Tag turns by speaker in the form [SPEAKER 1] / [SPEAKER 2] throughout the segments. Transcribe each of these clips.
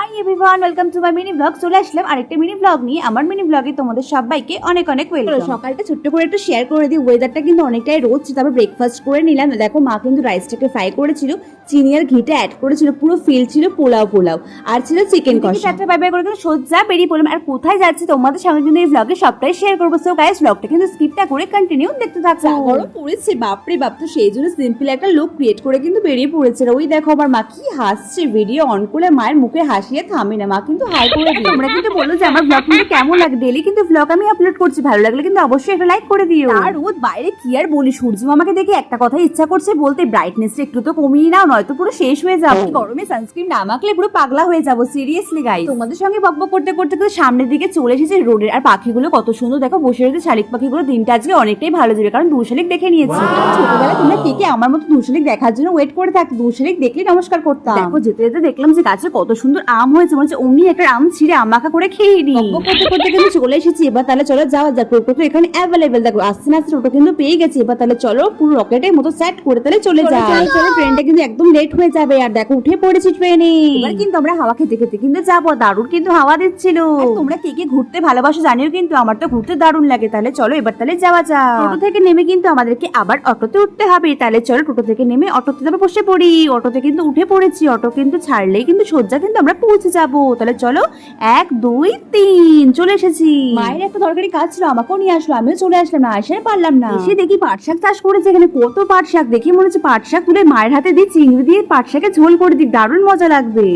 [SPEAKER 1] Hi everyone, welcome to my mini blog. চলে আসলাম আরেকটা mini blog নিয়ে। আমার মিনি ব্লগে তোমাদের সবাইকে অনেক অনেক ওয়েলকাম। সকালটা ছোট্ট করে একটু শেয়ার করে দিই। ওয়েদারটা কিন্তু অনেকটাই রোদ, তারপর ব্রেকফাস্ট করে নিলাম। দেখো মা কিন্তু রাইসটাকে ফ্রাই করেছিল, চিনি আর ঘিটা অ্যাড করেছিল, পুরো ফিল ছিল পোলাও পোলাও, আর ছিল চিকেন কষা। চারটা বাই বাই করে কিন্তু সোজা বেরিয়ে পড়লাম। আর কোথায় যাচ্ছি তোমাদের সঙ্গে কিন্তু এই ব্লগে সবটাই শেয়ার করবো। সো গাইস, ব্লগটা কিন্তু স্কিপটা করে কন্টিনিউ দেখতে থাকো। গরম পড়েছে বাপরে বাপ, তো সেই জন্য সিম্পল একটা লুক ক্রিয়েট করে কিন্তু বেরিয়ে পড়েছে। ওই দেখো আমার মা কি হাসছে, ভিডিও অন করে মায়ের মুখে হাসিয়ে থামে না, মা কিন্তু হাই করে দিই। তোমরা কিন্তু বলো যে আমার ব্লগ কিন্তু কেমন লাগে। ডেইলি কিন্তু ব্লগ আমি আপলোড করছি, ভালো লাগলে কিন্তু অবশ্যই একটা লাইক করে দিও। আর রোদ বাইরে কি আর বলি, সূর্য মামাকে দেখে একটা কথা ইচ্ছা করছে বলতে, ব্রাইটনেসটা একটু তো কমিয়ে নাও, নয়তো পুরো শেষ হয়ে যাবো। গরমে সানস্ক্রিন না মাখলে পুরো পাগলা হয়ে যাবো, সিরিয়াসলি গাইস। তোমাদের সঙ্গে বকবক করতে করতে কিন্তু সামনের দিকে চলে এসেছে রোডের। আর পাখিগুলো কত সুন্দর দেখো বসে রয়েছে, শালিক পাখিগুলো। দিনটা আজকে অনেকটাই ভালো যাবে, কারণ দুশালিক দেখে নিয়েছি। ছোটবেলায় তোমরা কে কে আমার মতো দুশালিক দেখার জন্য ওয়েট করে থাকতো, দুশালিক দেখলে নমস্কার করতাম। দেখো যেতে যেতে দেখলাম যে গাছে কত সুন্দর আম হয়েছে, মনে হচ্ছে অমনি একটা আম ছিঁড়ে আম মাখা করে খেয়ে নি। করতে করতে কিন্তু চলে এসেছি। এবার তাহলে চলো যাওয়া যাক। টোটো তো এখানে অ্যাভেলেবেল, দেখো আসতে না আসতে টোটো কিন্তু পেয়ে গেছি। এবার তাহলে চলো পুরো রকেটের মতো সেট করে তাহলে চলে যাই। চলো ট্রেনটা কিন্তু একদম লেট হয়ে যাবে। আর দেখো উঠে পড়েছি ট্রেনে। এবার কিন্তু আমরা হাওয়া খেতে খেতে কিন্তু যাবো। দারুণ কিন্তু হাওয়া দিচ্ছিল। তোমরা কে কে ঘুরতে ভালোবাসো জানিও, কিন্তু আমার তো ঘুরতে দারুণ লাগে। তাহলে চলো এবার তাহলে যাওয়া যাক। টোটো থেকে নেমে কিন্তু আমাদেরকে আবার অটোতে উঠতে হবে। তাহলে চলো টোটো থেকে নেমে অটোতে যাবো, বসে পড়ি। অটোতে কিন্তু উঠে পড়েছি। অটো কিন্তু ছাড়লেই কিন্তু সোজা কিন্তু আমরা পৌঁছে যাবো। তাহলে চলো 1 2 3 চলে এসেছি। মায়ের একটা দরকারি কাজ ছিল, আমাকেও নিয়ে আসলো, আমিও চলে আসলাম না, আসলে পারলাম না। এসে দেখি পাট শাক চাষ করেছে এখানে। কত পাট শাক দেখি মনে হচ্ছে পাট শাক তুলে মায়ের হাতে দিয়ে চিংড়ি দিয়ে পাট শাকে ঝোল করে দিই, দারুণ মজা লাগবে।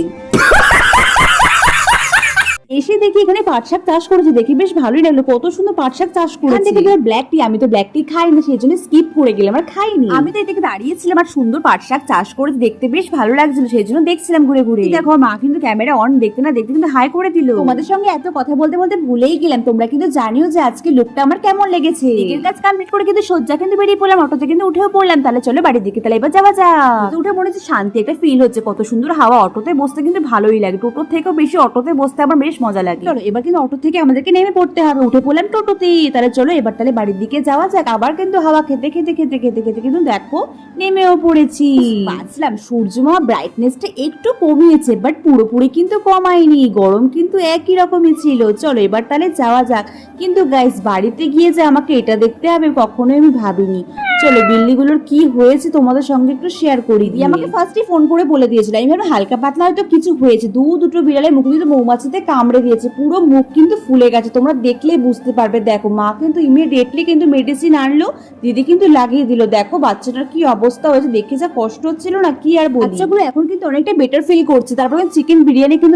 [SPEAKER 1] এসে দেখি এখানে পাট শাক চাষ করেছে, দেখি বেশ ভালোই লাগলো, কত সুন্দর পাট শাক চাষ করেছে। দেখি ব্ল্যাক টি, আমি তো ব্ল্যাক টি খাই না, সেই জন্য স্কিপ করে গেলাম, আর খাইনি। আমি তো এদিকে দাঁড়িয়েছিলাম আর সুন্দর পাট শাক চাষ করেছে, দেখতে বেশ ভালো লাগছিল, সেই জন্য দেখছিলাম ঘুরে ঘুরে। দেখো মা কিন্তু ক্যামেরা অন, দেখতে না দেখতে কিন্তু হাই করে দিল। তোমাদের সঙ্গে এত কথা বলতে বলতে ভুলেই গেলাম, তোমরা কিন্তু জানিও যে আজকে লুকটা আমার কেমন লেগেছে। দিকের কাজ কমপ্লিট করে কিন্তু সোজা কিন্তু বেরিয়ে পড়লাম, অটোতে কিন্তু উঠেও পড়লাম। তাহলে চলো বাড়ির দিকে তাহলে এবার যাওয়া যাক। উঠে মনে হচ্ছে শান্তি একটা ফিল হচ্ছে, কত সুন্দর হাওয়া। অটোতে বসতে কিন্তু ভালোই লাগে, টোটোর থেকেও বেশি অটোতে বসতে আমার বেশ মজা লাগে। চলো এবার কিন্তু অটো থেকে আমাদেরকে নেমে পড়তে হবে, উঠে পড়লাম টোটোতে। তাহলে চলো এবার তাহলে বাড়ির দিকে যাওয়া যাক। আবার কিন্তু হাওয়া খেতে খেতে খেতে খেতে খেতে কিন্তু দেখো নেমেও পড়েছি। বাঁচলাম, সূর্যমা ব্রাইটনেসটা একটু কমিয়েছে, বাট পুরোপুরি কিন্তু কমায়নি, গরম কিন্তু একই রকমই ছিল। চলো এবার তাহলে যাওয়া যাক। কিন্তু গাইস বাড়িতে গিয়ে যে আমাকে এটা দেখতে হবে কখনোই আমি ভাবিনি। চলো বিল্লিগুলোর কি হয়েছে তোমাদের সঙ্গে একটু শেয়ার করি। দিয়ে আমাকে ফার্স্টে ফোন করে বলে দিয়েছিল, আমি ভাবলাম হালকা পাতলা হয়তো কিছু হয়েছে। দুটো বিড়ালের মুখ কিন্তু মৌমাছিতে কামড়ে দিয়েছে, পুরো মুখ কিন্তু ফুলে গেছে, তোমরা দেখলে বুঝতে পারবে। দেখো মা কিন্তু ইমিডিয়েটলি কিন্তু মেডিসিন আনলো, দিদি কিন্তু লাগিয়ে দিল। দেখো বাচ্চাটার কি অবস্থা হয়েছে, দেখে যা কষ্ট হচ্ছিল না কি আর বলি। বাচ্চাগুলো এখন কিন্তু অনেকটা বেটার ফিল করছে। তারপরে চিকেন বিরিয়ানি কিন্তু